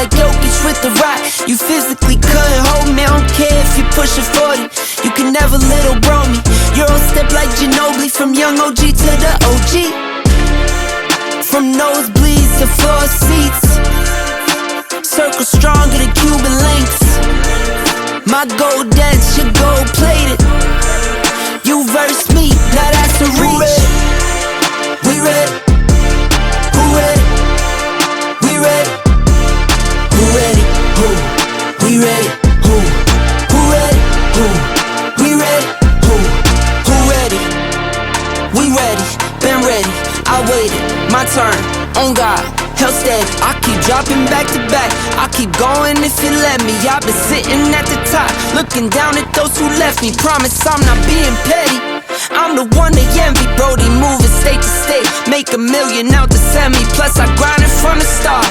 like Jokic with the rock. You physically couldn't hold me, I don't care if you're pushing 40. You can never little bro me. Euro step like Ginobili, from young OG to the OG. From nosebleeds to floor seats, circle stronger than Cuban links. My gold dance, your gold plated. You verse me, now that's a reach. We ready? Who ready? We ready? Who ready? Who? We ready? Who? Who ready? Who? We ready? Who? Who ready? We ready, been ready, I waited, my turn, on God, held steady. I keep dropping back to back, I keep going if you let me. I've been sitting at the top, looking down at those who left me. Promise I'm not being petty, I'm the one they envy. Brody moving state to state, make $1 million out the semi. Plus I grinded from the start,